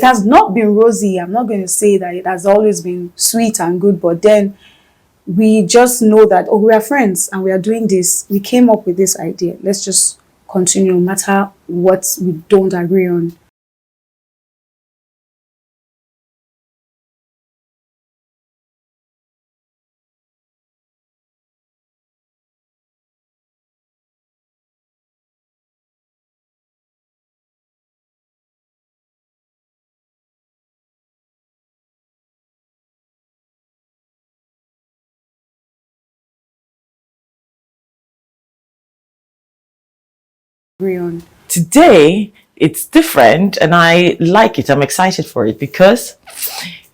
it has not been rosy. I'm not going to say that it has always been sweet and good, but then we just know that, oh, we are friends and we are doing this. We came up with this idea. Let's just continue no matter what we don't agree on. Today, it's different and I like it. I'm excited for it because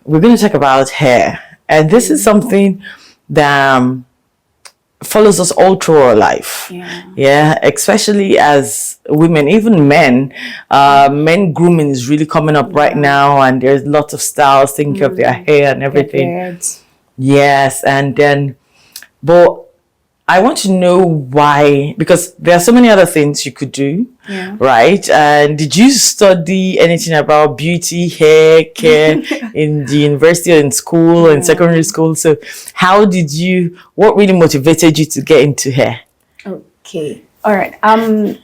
we're going to talk about hair. And this is something that follows us all through our life. Yeah, especially as women, even men. Men grooming is really coming up right now, and there's lots of styles taking care of their hair and everything. Yes, and then, but I want to know why, because there are so many other things you could do, right? And did you study anything about beauty, hair care in the university or in school and secondary school? So how did you, what really motivated you to get into hair? Okay. All right.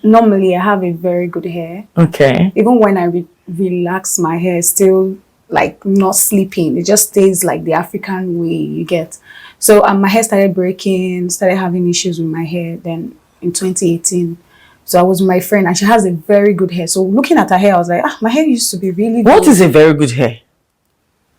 Normally I have a very good hair. Okay. Even when I relax my hair, still like not sleeping. It just stays like the African way you get. So my hair started breaking, started having issues with my hair then in 2018. So I was with my friend and she has a very good hair. So looking at her hair, I was like, my hair used to be really good. What is a very good hair?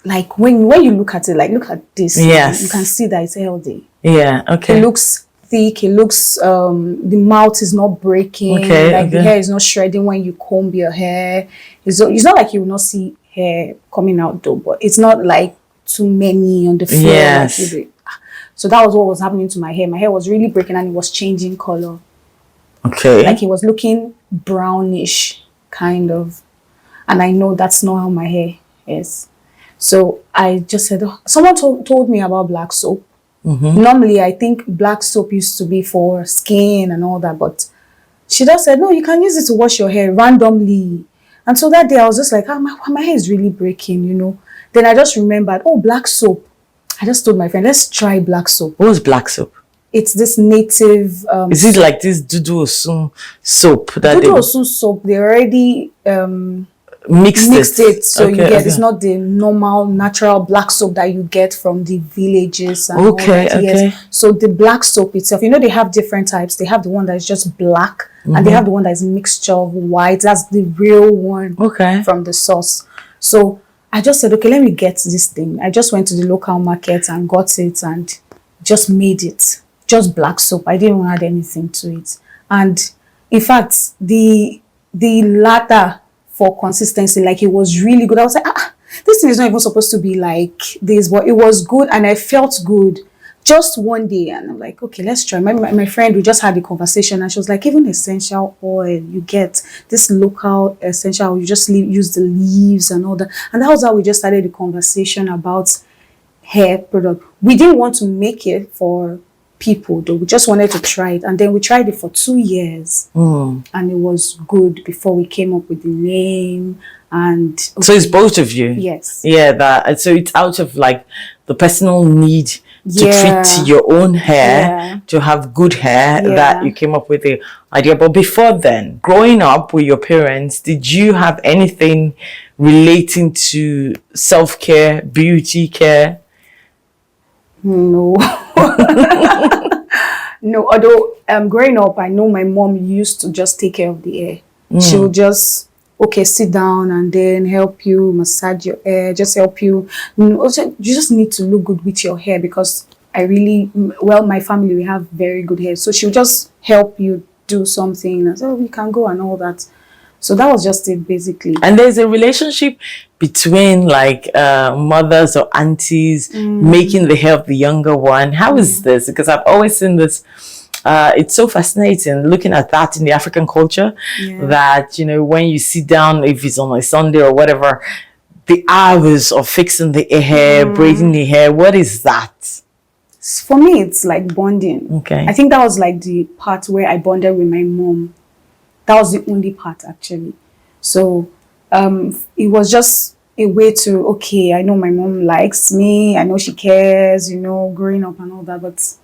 Like when you look at it, like look at this. Yes. You can see that it's healthy. Yeah, okay. It looks thick. It looks, the mouth is not breaking. Okay, like the hair is not shredding when you comb your hair. It's not like you will not see hair coming out though, but it's not like too many on the floor. Yes. Like you do. So that was what was happening to my hair. My hair was really breaking and it was changing color. Okay. Like it was looking brownish, kind of. And I know that's not how my hair is. So I just said, someone told me about black soap. Normally, I think black soap used to be for skin and all that. But she just said, no, you can use it to wash your hair randomly. And so that day I was just like, my hair is really breaking, you know. Then I just remembered, oh, black soap. I just told my friend, let's try black soap. What was black soap? It's this native... is it like this Dudu Osun soap? Dudu Osun soap, they already mixed it. So you get, it's not the normal, natural black soap that you get from the villages. And all that. Yes. So the black soap itself, you know, they have different types. They have the one that is just black and they have the one that is mixture of white. That's the real one from the source. So I just said, okay, let me get this thing. I just went to the local market and got it and just made it. Just black soap. I didn't add anything to it. And in fact, the ladder for consistency, like it was really good. I was like, this thing is not even supposed to be like this, but it was good and I felt good. Just one day, and I'm like, okay, let's try. My friend, we just had a conversation and she was like, even essential oil, you get this local essential oil, you just use the leaves and all that. And that was how we just started the conversation about hair product. We didn't want to make it for people though, we just wanted to try it. And then we tried it for 2 years and it was good before we came up with the name. And so it's both of you? Yes. Yeah, so it's out of like the personal need to treat your own hair, to have good hair, that you came up with the idea. But before then, growing up with your parents, did you have anything relating to self-care, beauty care? No. No, although growing up, I know my mom used to just take care of the hair. She would just, okay, sit down and then help you massage your hair, just help you. Also, you just need to look good with your hair because my family, we have very good hair. So she'll just help you do something and say, oh, we can go and all that. So that was just it, basically. And there's a relationship between like mothers or aunties making the hair of the younger one. How is this? Because I've always seen this. It's so fascinating looking at that in the African culture that, you know, when you sit down, if it's on a Sunday or whatever, the hours of fixing the hair, braiding the hair, what is that? For me, it's like bonding. Okay. I think that was like the part where I bonded with my mom. That was the only part actually. So it was just a way to, okay, I know my mom likes me, I know she cares, you know, growing up and all that, but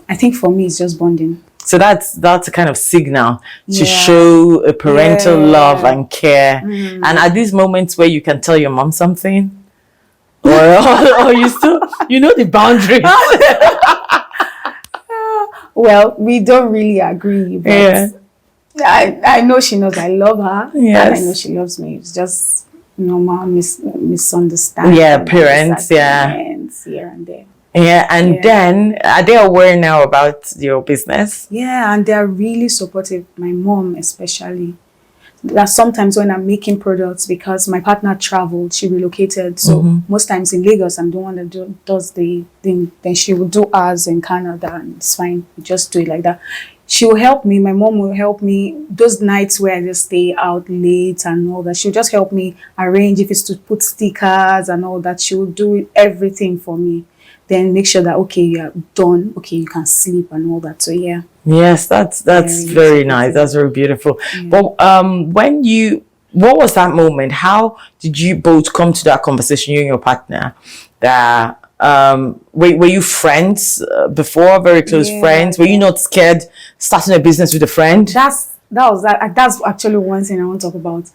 I think for me it's just bonding. So that's a kind of signal to show a parental love and care. And at these moments where you can tell your mom something, or you still, you know, the boundaries. Well, we don't really agree, but I know she knows I love her, and I know she loves me. It's just normal misunderstanding. Yeah, parents, here and there. Yeah, and then are they aware now about your business? Yeah, and they're really supportive. My mom especially. That sometimes when I'm making products, because my partner traveled, she relocated, so most times in Lagos I'm the one that does the thing, then she will do ours in Canada, and it's fine, we just do it like that. She will help me, my mom will help me those nights where I just stay out late and all that. She'll just help me arrange if it's to put stickers and all that. She will do everything for me, then make sure that, okay, you're done, okay, you can sleep and all that. So yeah. Yes, that's very nice. That's very beautiful. But what was that moment? How did you both come to that conversation, you and your partner? That were you friends before, very close friends? Were you not scared starting a business with a friend? That's actually one thing I want to talk about.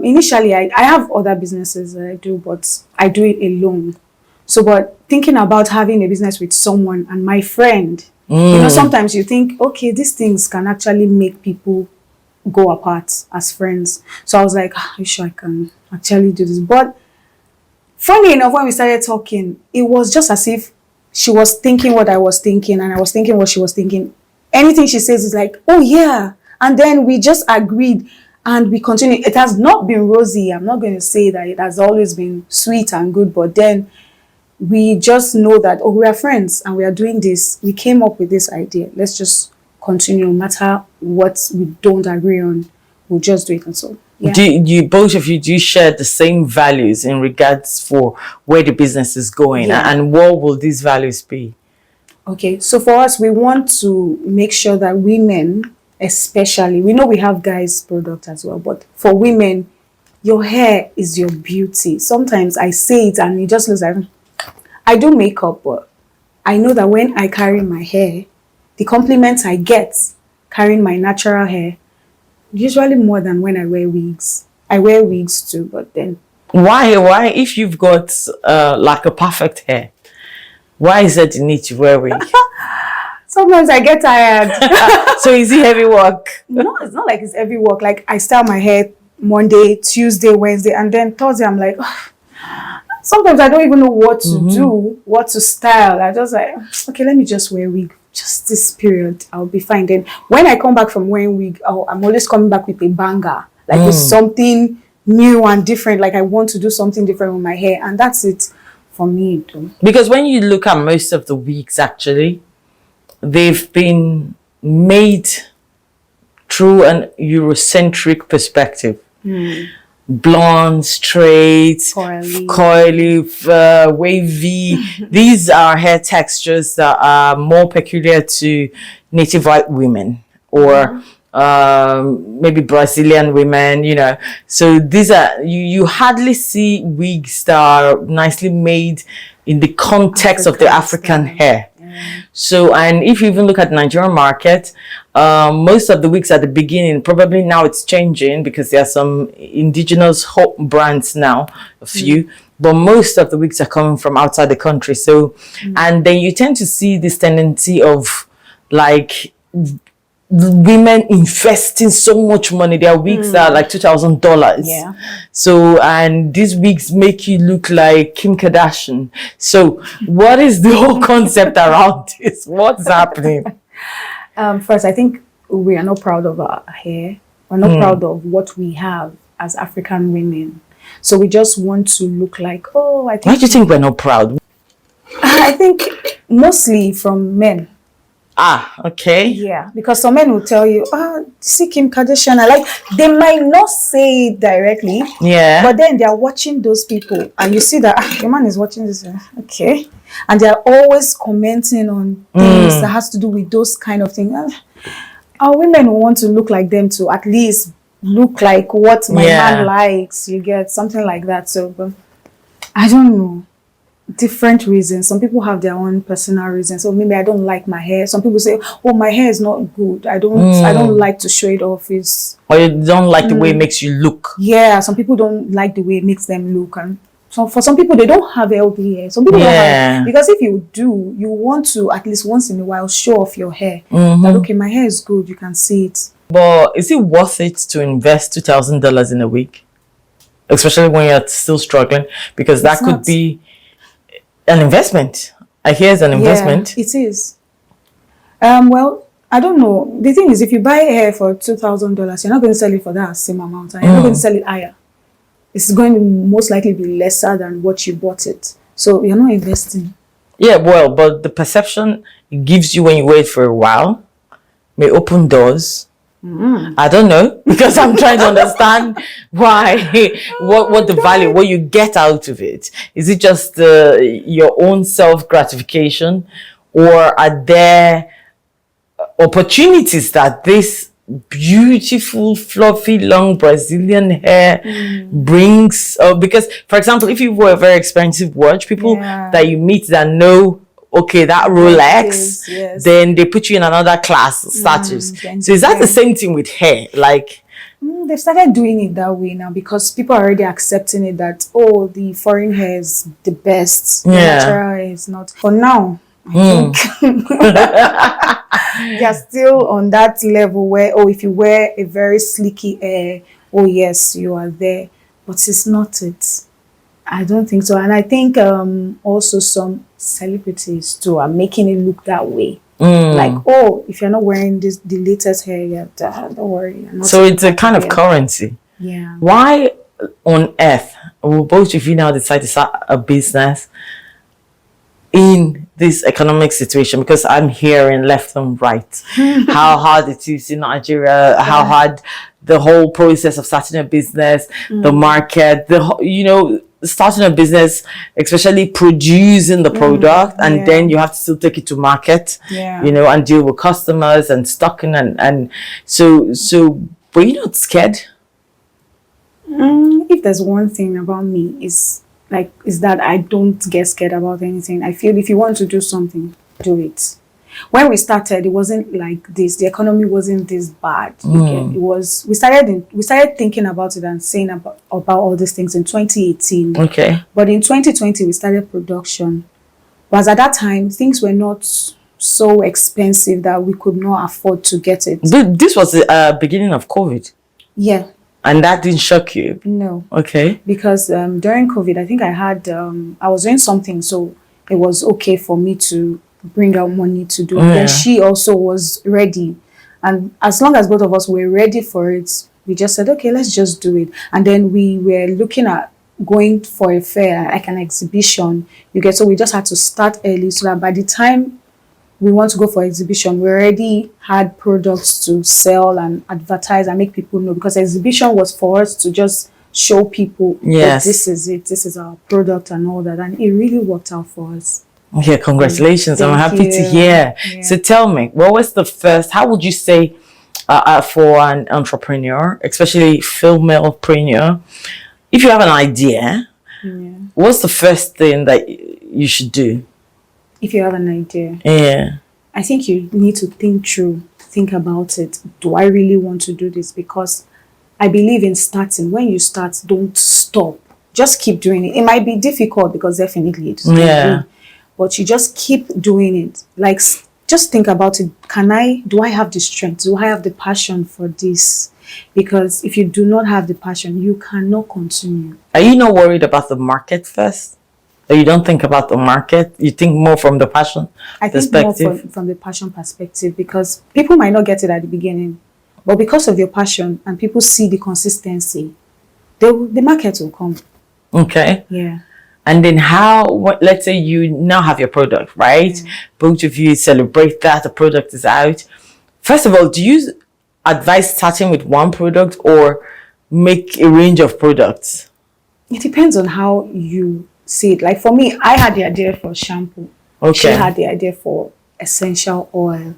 Initially, I have other businesses that I do, but I do it alone. So, but thinking about having a business with someone and my friend, you know, sometimes you think, okay, these things can actually make people go apart as friends. So I was like, I'm sure I can actually do this. But funny enough, when we started talking, it was just as if she was thinking what I was thinking and I was thinking what she was thinking. Anything she says is like, oh yeah. And then we just agreed and we continue. It has not been rosy. I'm not going to say that it has always been sweet and good, but then we just know that, oh, we are friends and we are doing this. We came up with this idea. Let's just continue, no matter what we don't agree on. We'll just do it. And so, yeah. Do you both of you share the same values in regards for where the business is going, and what will these values be? Okay, so for us, we want to make sure that women, especially, we know we have guys' product as well, but for women, your hair is your beauty. Sometimes I say it and it just looks like, I do makeup, but I know that when I carry my hair, the compliments I get carrying my natural hair, usually more than when I wear wigs. I wear wigs too, but then... Why, if you've got like a perfect hair, why is it you need to wear wig? Sometimes I get tired. So is it heavy work? No, it's not like it's heavy work. Like I style my hair Monday, Tuesday, Wednesday, and then Thursday I'm like... Sometimes I don't even know what to do, what to style. I just like, okay, let me just wear wig. Just this period, I'll be fine. Then when I come back from wearing wig, I'm always coming back with a banger. Like with something new and different. Like I want to do something different with my hair. And that's it for me too. Because when you look at most of the wigs, actually, they've been made through an Eurocentric perspective. Blonde, straight, coily, wavy. These are hair textures that are more peculiar to native white women or maybe Brazilian women, you know. So these are, you hardly see wigs that are nicely made in the context of the African hair. So, and if you even look at the Nigerian market, most of the wigs at the beginning, probably now it's changing because there are some indigenous hot brands now, a few, but most of the wigs are coming from outside the country. So, and then you tend to see this tendency of like women investing so much money. Their wigs are like $2,000. Yeah. So, and these wigs make you look like Kim Kardashian. So, what is the whole concept around this? What's happening? First, I think we are not proud of our hair. We're not proud of what we have as African women. So we just want to look like, oh, I think... Why do you think we're not proud? I think mostly from men. Ah, okay. Yeah, because some men will tell you, see Kim Kardashian. They might not say it directly. Yeah. But then they are watching those people. And you see that, the man is watching this. Okay. And they are always commenting on things that has to do with those kind of things. Our women will want to look like them to at least look like what my man likes. You get something like that. So, but I don't know. Different reasons. Some people have their own personal reasons. So maybe I don't like my hair. Some people say, "Oh, my hair is not good. I don't like to show it off." Or you don't like the way it makes you look. Yeah, some people don't like the way it makes them look, and so for some people they don't have healthy hair. Some people don't have, because if you do, you want to at least once in a while show off your hair. That okay, my hair is good. You can see it. But is it worth it to invest $2,000 in a week, especially when you're still struggling? Because that could be an investment. I hear it's an investment. It is. Well, I don't know. The thing is, if you buy hair for $2,000, you're not going to sell it for that same amount. And you're not going to sell it higher. It's going to most likely be lesser than what you bought it. So you're not investing. Yeah, well, but the perception it gives you when you wait for a while may open doors. I don't know, because I'm trying to understand why, what the value, what you get out of it. Is it just your own self-gratification, or are there opportunities that this beautiful, fluffy, long Brazilian hair brings? Because, for example, if you wear a very expensive watch, people that you meet that know, okay, that Rolex, then they put you in another class status. So is that the same thing with hair? Like, they've started doing it that way now, because people are already accepting it that, oh, the foreign hair is the best, the natural hair is not. For now, I think you're still on that level where, oh, if you wear a very sleeky hair, oh yes, you are there. But it's not it. I don't think so. And I think also some celebrities too are making it look that way. Like, oh, if you're not wearing the latest hair, don't worry. So it's a kind of currency. Yeah. Why on earth will both of you now decide to start a business in this economic situation? Because I'm hearing left and right how hard it is in Nigeria, how hard the whole process of starting a business, the market, starting a business, especially producing the product, and then you have to still take it to market, and deal with customers and stocking and so were you not scared? If there's one thing about me is that I don't get scared about anything. I feel if you want to do something, do it. When we started, it wasn't like this. The economy wasn't this bad. It was. We started thinking about it and saying about all these things in 2018. Okay. But in 2020, we started production. But at that time, things were not so expensive that we could not afford to get it. This was the beginning of COVID. Yeah. And that didn't shock you? No. Okay. Because during COVID, I think I was doing something, so it was okay for me to bring out money to do it. Then she also was ready. And as long as both of us were ready for it, we just said, okay, let's just do it. And then we were looking at going for a fair, like an exhibition. So we just had to start early so that by the time we want to go for exhibition, we already had products to sell and advertise and make people know, because exhibition was for us to just show people that this is it, this is our product and all that. And it really worked out for us. Yeah, congratulations. I'm happy to hear. Yeah. So tell me, what was the first, how would you say for an entrepreneur, especially female-preneur, if you have an idea, what's the first thing that you should do? If you have an idea, I think you need to think about it. Do I really want to do this? Because I believe in starting. When you start, don't stop. Just keep doing it. It might be difficult, because definitely it's but you just keep doing it. Like, just think about it. Do I have the strength? Do I have the passion for this? Because if you do not have the passion, you cannot continue. Are you not worried about the market first? Or you don't think about the market? You think more from the passion perspective? I think more from the passion perspective, because people might not get it at the beginning. But because of your passion and people see the consistency, the market will come. Okay. Yeah. And then let's say you now have your product, right? Both of you celebrate that the product is out. First of all, do you advise starting with one product or make a range of products? It depends on how you see it. Like for me, I had the idea for shampoo. Okay. She had the idea for essential oil.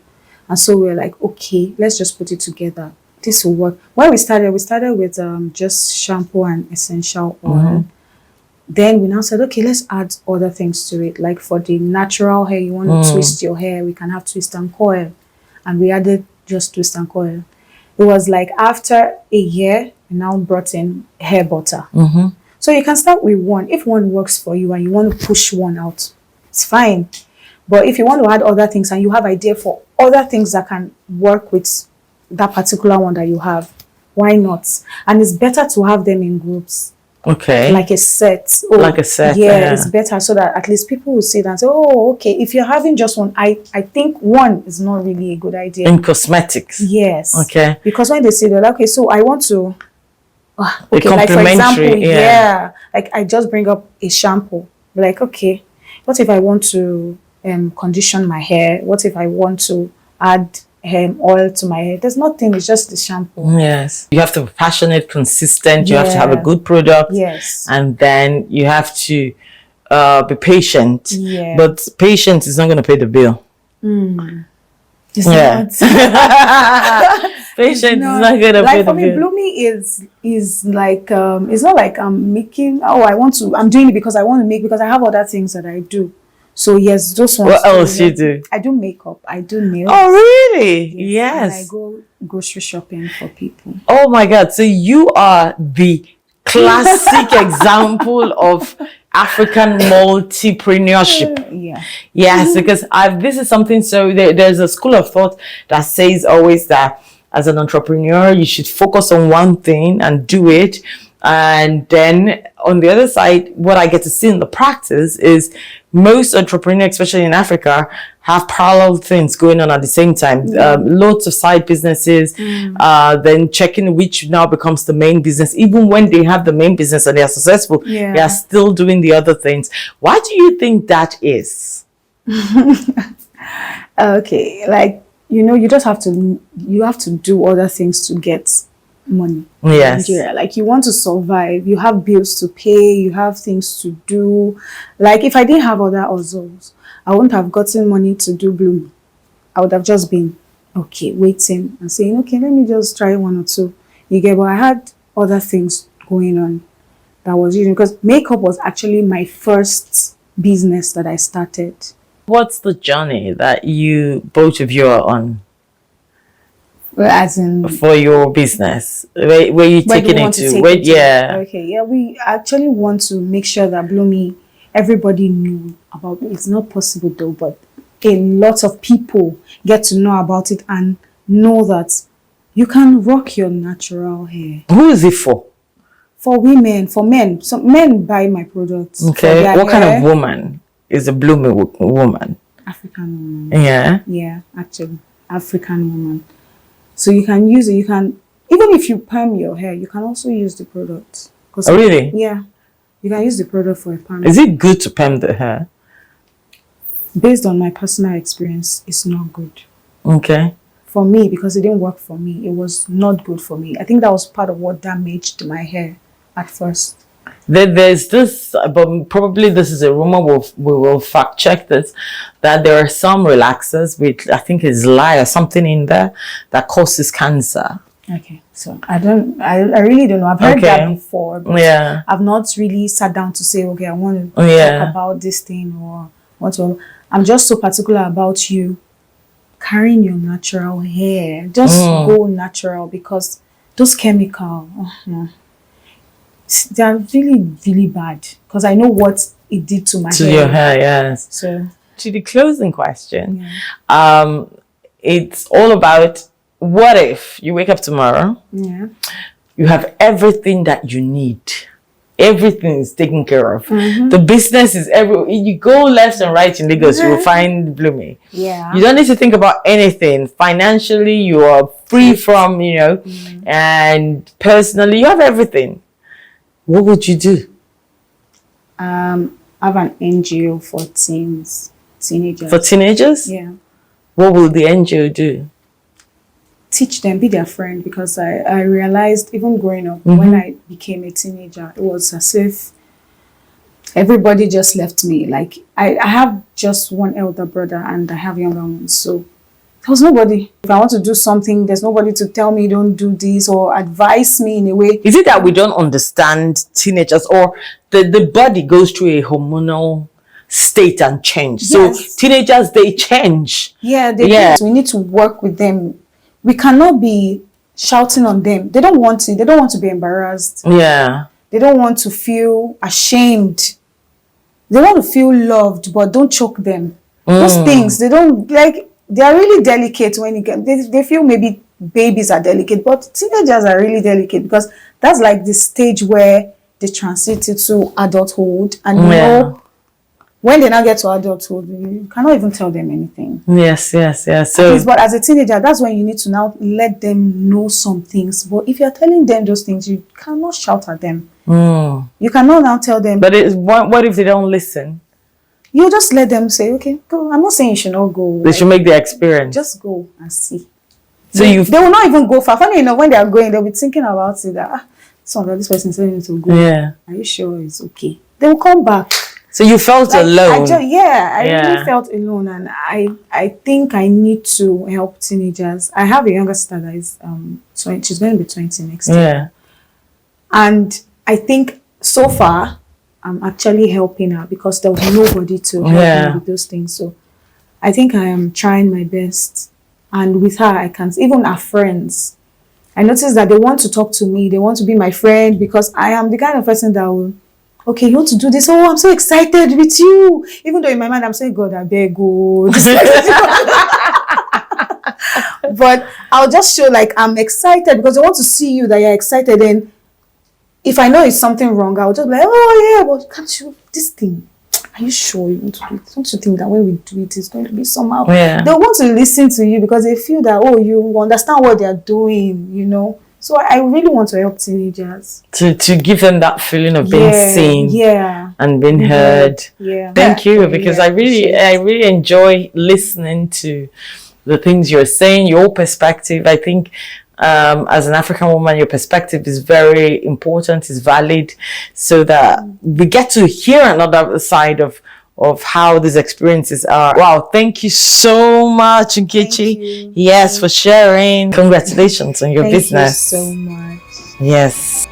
And so we were like, okay, let's just put it together. this will work. When we started with just shampoo and essential oil. Then we now said, okay, let's add other things to it. Like for the natural hair, you want to twist your hair, we can have twist and coil. And we added just twist and coil. It was like after a year, we now brought in hair butter. So you can start with one. If one works for you and you want to push one out, it's fine. But if you want to add other things and you have idea for other things that can work with that particular one that you have, why not? And it's better to have them in groups. Okay. Like a set. Like a set. Yeah, it's better so that at least people will see that and say, oh, okay, if you're having just one, I think one is not really a good idea. In cosmetics. Yes. Okay. Because when they say they're like, okay, so I want to okay, like for example, like I just bring up a shampoo. Like, okay, what if I want to condition my hair? What if I want to add oil to my hair? There's nothing, it's just the shampoo. Yes. You have to be passionate, consistent, you have to have a good product. Yes. And then you have to be patient. Yeah. But patience is not going to pay the bill. It's not. Patience is not going to pay the bill. Like for me, Bloomy is like it's not like I'm making I'm doing it because I want to make, because I have other things that I do. So yes, those ones. What else you do? I do makeup. I do nails. Oh really? Yes. And I go grocery shopping for people. Oh my God! So you are the classic example of African multipreneurship. Yeah. Yes, because this is something. So there's a school of thought that says always that as an entrepreneur, you should focus on one thing and do it. And then on the other side, what I get to see in the practice is most entrepreneurs, especially in Africa, have parallel things going on at the same time. Loads of side businesses, then checking which now becomes the main business. Even when they have the main business and they are successful, they are still doing the other things. Why do you think that is? Okay, like, you just have to do other things to get money. Yes. In Nigeria. Like, you want to survive, you have bills to pay, you have things to do. Like, if I didn't have other hustles, I wouldn't have gotten money to do Bloomy. I would have just been waiting and saying, okay, let me just try one or two. You get, but I had other things going on that was using, because makeup was actually my first business that I started. What's the journey that both of you are on? As in, for your business, where you taking it to? Okay, yeah, we actually want to make sure that Bloomy, everybody knew about it. It's not possible though, but a lot of people get to know about it and know that you can rock your natural hair. Who is it for? For women, for men. So men buy my products. Okay, what kind of woman is a Bloomy woman? African woman. Yeah, actually, African woman. So you can use it. You can, even if you perm your hair, you can also use the product. Oh, really? Yeah. You can use the product for a perm. Is it good to perm the hair? Based on my personal experience, it's not good. Okay. For me, because it didn't work for me, it was not good for me. I think that was part of what damaged my hair at first. There's this, but probably this is a rumor, we will fact check this, that there are some relaxers with, I think it's lye or something in there that causes cancer. Okay, so I really don't know. I've heard that before, but I've not really sat down to say, okay, I want to talk about this thing or whatever. I'm just so particular about you carrying your natural hair. Just go natural, because those chemicals, they are really, really bad, because I know what it did to my hair. To your hair, yes. So, to the closing question, it's all about, what if you wake up tomorrow, you have everything that you need, everything is taken care of, the business is you go left and right in Lagos, you will find Bloomy. You don't need to think about anything financially, you are free from, and personally you have everything. What would you do? I have an NGO for teenagers. For teenagers? Yeah. What will the NGO do? Teach them, be their friend, because I realized, even growing up, when I became a teenager, it was as if everybody just left me. Like, I have just one elder brother and I have younger ones. So There was nobody. If I want to do something, there's nobody to tell me don't do this or advise me in a way. Is it that we don't understand teenagers, or the body goes through a hormonal state and change? Yes. So teenagers, they change. Yeah, we need to work with them. We cannot be shouting on them. They don't want to. They don't want to be embarrassed. Yeah. They don't want to feel ashamed. They want to feel loved, but don't choke them. Those things, they don't like. They are really delicate when you get. They feel maybe babies are delicate, but teenagers are really delicate because that's like the stage where they transit to adulthood, and you know, when they now get to adulthood, you cannot even tell them anything. Yes. So, but as a teenager, that's when you need to now let them know some things. But if you're telling them those things, you cannot shout at them. You cannot now tell them. But what if they don't listen? You just let them say, okay, go. I'm not saying you should not go. They should make the experience. Just go and see. So they will not even go far. Funny enough, when they are going, they'll be thinking about it that this person said me to go. Yeah. Are you sure it's okay? They will come back. So you felt alone. I really felt alone, and I think I need to help teenagers. I have a younger sister that is 20. She's going to be 20 next year. And I think so far I'm actually helping her because there was nobody to help me with those things. So I think I am trying my best. And with her, I can, even our friends, I noticed that they want to talk to me. They want to be my friend because I am the kind of person that will, okay, you want to do this? Oh, I'm so excited with you. Even though in my mind, I'm saying, God, I beg you. But I'll just show like I'm excited because I want to see you that you're excited. And if I know it's something wrong, I'll just be like, oh yeah, but can't you, this thing, are you sure you want to do it? Don't you think that when we do it, it's going to be somehow? Yeah. They want to listen to you because they feel that, oh, you understand what they're doing, you know? So I really want to help teenagers. To give them that feeling of being seen and being heard. Yeah. Thank you, because I really enjoy listening to the things you're saying, your perspective. I think as an African woman, your perspective is very important, is valid, so that we get to hear another side of how these experiences are. Wow, thank you so much, Nkechi. Yes, for sharing. Congratulations on your business. Thank you so much. Yes.